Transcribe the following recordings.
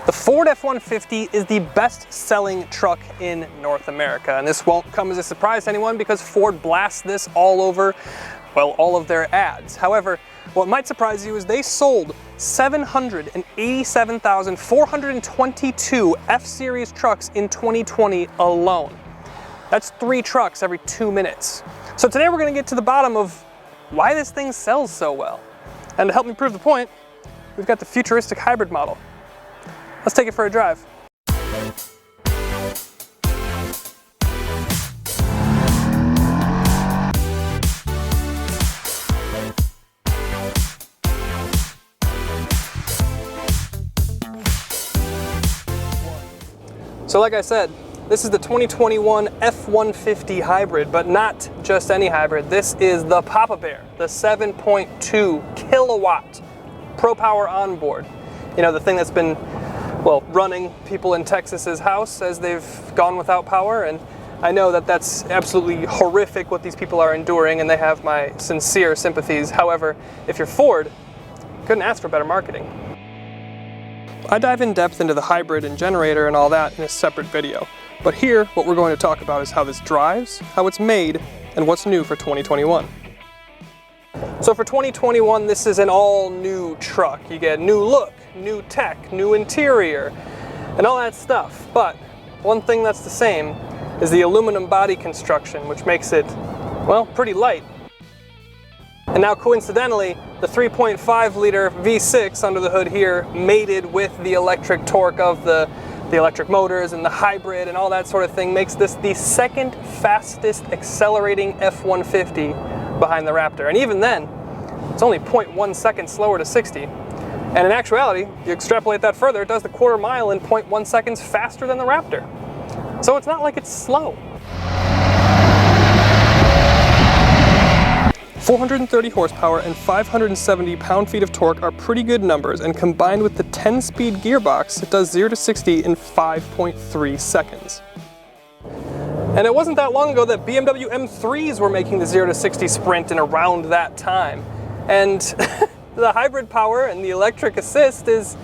The Ford F-150 is the best-selling truck in North America, and this won't come as a surprise to anyone because Ford blasts this all over, well, all of their ads. However, what might surprise you is they sold 787,422 F-Series trucks in 2020 alone. That's 3 trucks every 2 minutes. So today we're going to get to the bottom of why this thing sells so well. And to help me prove the point, we've got the futuristic hybrid model. Let's take it for a drive. So like I said, this is the 2021 F-150 hybrid, but not just any hybrid. This is the Papa Bear, the 7.2 kilowatt Pro Power onboard. You know, the thing that's been, well, running people in Texas's house as they've gone without power. And I know that that's absolutely horrific what these people are enduring, and they have my sincere sympathies. However, if you're Ford, couldn't ask for better marketing. I dive in depth into the hybrid and generator and all that in a separate video. But here, what we're going to talk about is how this drives, how it's made, and what's new for 2021. So for 2021, this is an all-new truck. You get new look, new tech, new interior, and all that stuff. But one thing that's the same is the aluminum body construction, which makes it, well, pretty light. And now coincidentally, the 3.5 liter V6 under the hood here, mated with the electric torque of the electric motors and the hybrid and all that sort of thing, makes this the second fastest accelerating F-150 behind the Raptor. And even then, it's only 0.1 seconds slower to 60. And in actuality, you extrapolate that further, it does the quarter mile in 0.1 seconds faster than the Raptor. So it's not like it's slow. 430 horsepower and 570 pound-feet of torque are pretty good numbers, and combined with the 10-speed gearbox, it does 0 to 60 in 5.3 seconds. And it wasn't that long ago that BMW M3s were making the 0 to 60 sprint in around that time. And the hybrid power and the electric assist is,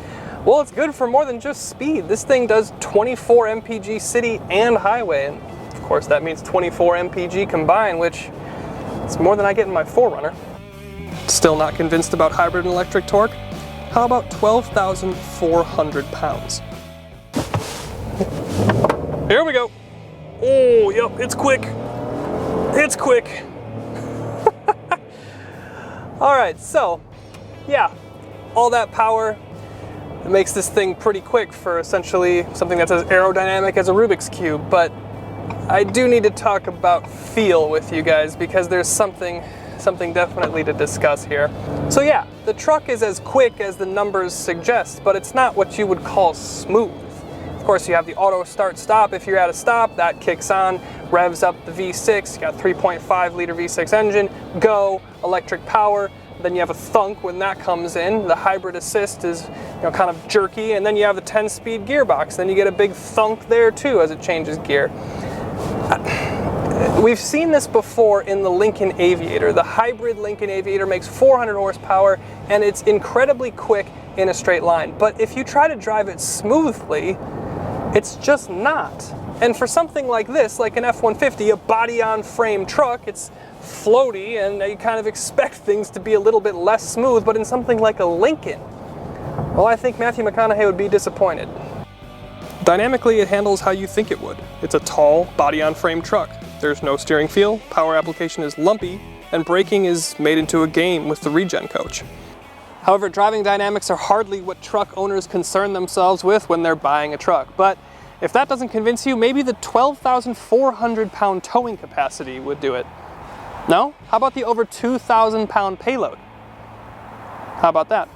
well, it's good for more than just speed. This thing does 24 mpg city and highway, and of course that means 24 mpg combined, which it's more than I get in my 4Runner. Still not convinced about hybrid and electric torque? How about 12,400 pounds? Here we go. Oh, yep, it's quick. It's quick. All right, so, yeah, all that power, it makes this thing pretty quick for essentially something that's as aerodynamic as a Rubik's Cube, but I do need to talk about feel with you guys because there's something definitely to discuss here. So yeah, the truck is as quick as the numbers suggest, but it's not what you would call smooth. Of course, you have the auto start stop. If you're at a stop, that kicks on, revs up the V6, you got 3.5 liter V6 engine, go, electric power. Then you have a thunk when that comes in. The hybrid assist is, you know, kind of jerky, and then you have the 10-speed gearbox. Then you get a big thunk there too as it changes gear. We've seen this before in the Lincoln Aviator. The hybrid Lincoln Aviator makes 400 horsepower and it's incredibly quick in a straight line. But if you try to drive it smoothly, it's just not. And for something like this, like an F-150, a body-on-frame truck, it's floaty and you kind of expect things to be a little bit less smooth, but in something like a Lincoln, well, I think Matthew McConaughey would be disappointed. Dynamically, it handles how you think it would. It's a tall, body-on-frame truck. There's no steering feel, power application is lumpy, and braking is made into a game with the regen coach. However, driving dynamics are hardly what truck owners concern themselves with when they're buying a truck. But if that doesn't convince you, maybe the 12,400 pound towing capacity would do it. No? How about the over 2,000 pound payload? How about that?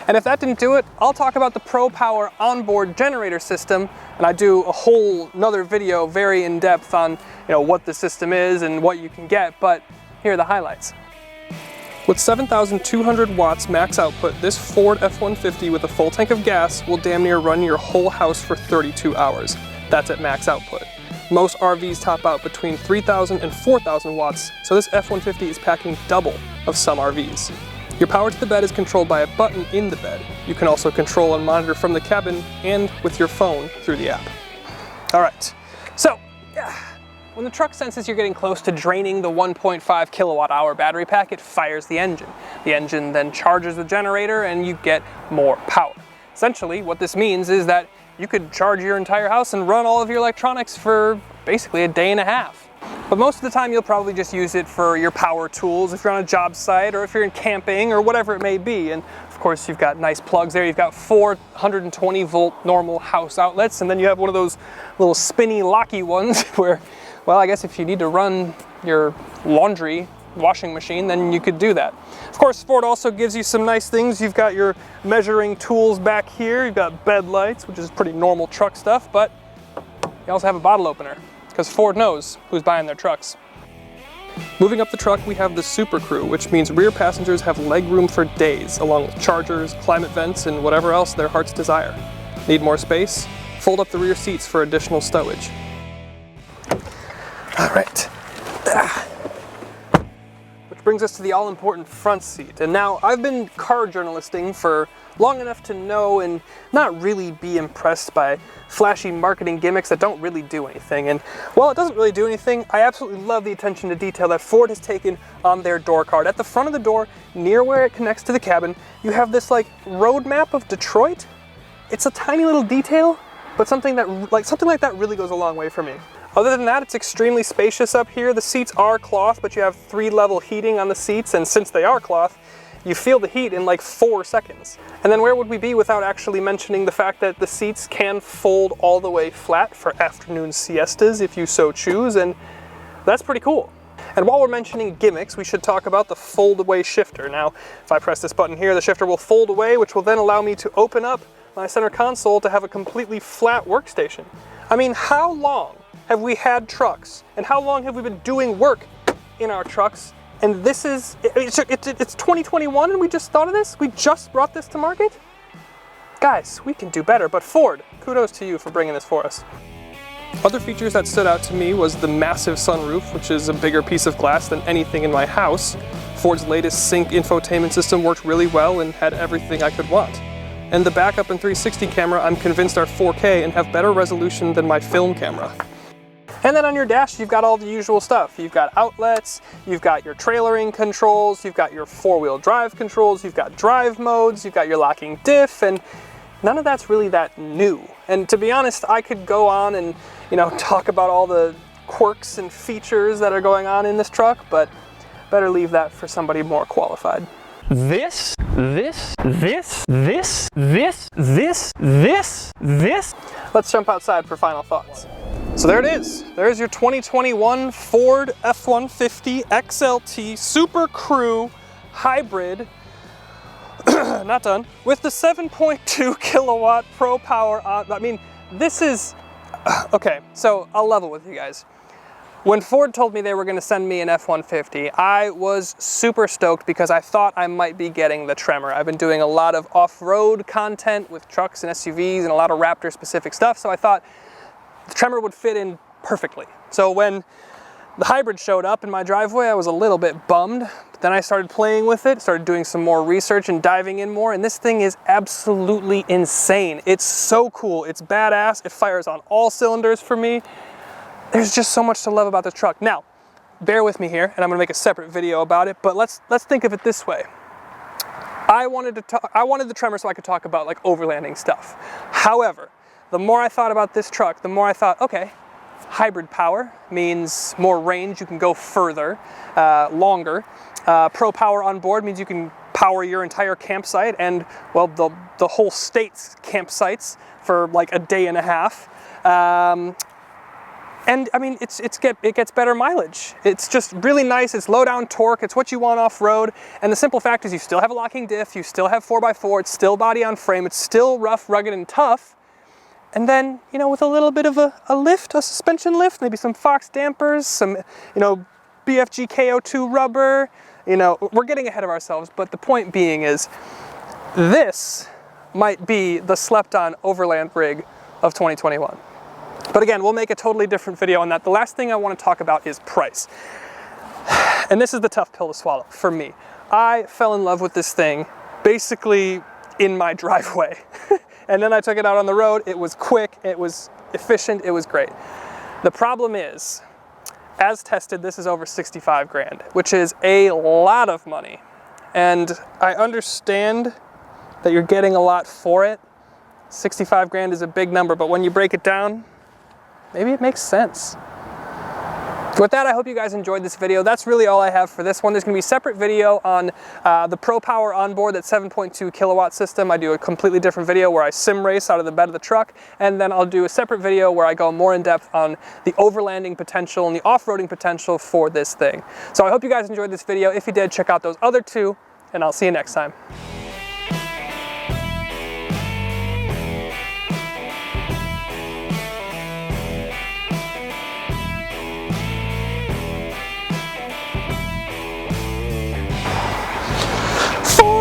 And if that didn't do it, I'll talk about the Pro Power onboard generator system, and I do a whole another video very in depth on, you know, what the system is and what you can get, but here are the highlights. With 7,200 watts max output, this Ford F-150 with a full tank of gas will damn near run your whole house for 32 hours. That's at max output. Most RVs top out between 3,000 and 4,000 watts, so this F-150 is packing double of some RVs. Your power to the bed is controlled by a button in the bed. You can also control and monitor from the cabin and with your phone through the app. All right, so when the truck senses you're getting close to draining the 1.5 kilowatt hour battery pack, it fires the engine. The engine then charges the generator and you get more power. Essentially, what this means is that you could charge your entire house and run all of your electronics for basically a day and a half. But most of the time you'll probably just use it for your power tools if you're on a job site or if you're in camping or whatever it may be. And of course you've got nice plugs there. You've got 4 120 volt normal house outlets, and then you have one of those little spinny locky ones where, well, I guess if you need to run your laundry washing machine, then you could do that. Of course, Ford also gives you some nice things. You've got your measuring tools back here. You've got bed lights, which is pretty normal truck stuff, but you also have a bottle opener because Ford knows who's buying their trucks. Moving up the truck, we have the Super Crew, which means rear passengers have legroom for days, along with chargers, climate vents, and whatever else their hearts desire. Need more space? Fold up the rear seats for additional stowage. All right. Which brings us to the all-important front seat. And now, I've been car journalisting for long enough to know and not really be impressed by flashy marketing gimmicks that don't really do anything. And while it doesn't really do anything, I absolutely love the attention to detail that Ford has taken on their door card. At the front of the door, near where it connects to the cabin, you have this like road map of Detroit. It's a tiny little detail, but something like that really goes a long way for me. Other than that, it's extremely spacious up here. The seats are cloth, but you have 3-level heating on the seats, and since they are cloth, you feel the heat in like 4 seconds. And then where would we be without actually mentioning the fact that the seats can fold all the way flat for afternoon siestas if you so choose, and that's pretty cool. And while we're mentioning gimmicks, we should talk about the fold-away shifter. Now, if I press this button here, the shifter will fold away, which will then allow me to open up my center console to have a completely flat workstation. I mean, how long have we had trucks, and how long have we been doing work in our trucks? And this is, it's 2021 and we just thought of this? We just brought this to market? Guys, we can do better, but Ford, kudos to you for bringing this for us. Other features that stood out to me was the massive sunroof, which is a bigger piece of glass than anything in my house. Ford's latest sync infotainment system worked really well and had everything I could want. And the backup and 360 camera, I'm convinced are 4K and have better resolution than my film camera. And then on your dash, you've got all the usual stuff. You've got outlets, you've got your trailering controls, you've got your 4-wheel drive controls, you've got drive modes, you've got your locking diff, and none of that's really that new. And to be honest, I could go on and, talk about all the quirks and features that are going on in this truck, but better leave that for somebody more qualified. This. Let's jump outside for final thoughts. So there it is. There's your 2021 Ford F-150 XLT Super Crew Hybrid, not done, with the 7.2 kilowatt Pro Power on. I mean, this is, okay, so I'll level with you guys. When Ford told me they were going to send me an F-150, I was super stoked because I thought I might be getting the Tremor. I've been doing a lot of off-road content with trucks and SUVs and a lot of Raptor specific stuff, so I thought the Tremor would fit in perfectly. So when the hybrid showed up in my driveway, I was a little bit bummed, but then I started playing with it, started doing some more research and diving in more, and this thing is absolutely insane. It's so cool, it's badass, it fires on all cylinders for me. There's just so much to love about this truck. Now, bear with me here, and I'm gonna make a separate video about it, but let's think of it this way. I wanted the Tremor so I could talk about like overlanding stuff. However, the more I thought about this truck, the more I thought, okay, hybrid power means more range, you can go further, longer. Pro Power on board means you can power your entire campsite and, well, the whole state's campsites for like a day and a half. And I mean, it gets better mileage. It's just really nice, it's low down torque, it's what you want off-road, and the simple fact is you still have a locking diff, you still have 4x4, it's still body on frame, it's still rough, rugged, and tough. And then, with a little bit of a lift, a suspension lift, maybe some Fox dampers, some, BFG KO2 rubber, we're getting ahead of ourselves, but the point being is, this might be the slept-on overland rig of 2021. But again, we'll make a totally different video on that. The last thing I want to talk about is price. And this is the tough pill to swallow for me. I fell in love with this thing basically in my driveway. And then I took it out on the road. It was quick, it was efficient, it was great. The problem is, as tested, this is over 65 grand, which is a lot of money. And I understand that you're getting a lot for it. 65 grand is a big number, but when you break it down, maybe it makes sense. With that, I hope you guys enjoyed this video. That's really all I have for this one. There's going to be a separate video on the Pro Power onboard, that 7.2 kilowatt system. I do a completely different video where I sim race out of the bed of the truck, and then I'll do a separate video where I go more in depth on the overlanding potential and the off-roading potential for this thing. So I hope you guys enjoyed this video. If you did, check out those other two, and I'll see you next time.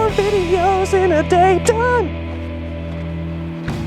Videos in a day, done!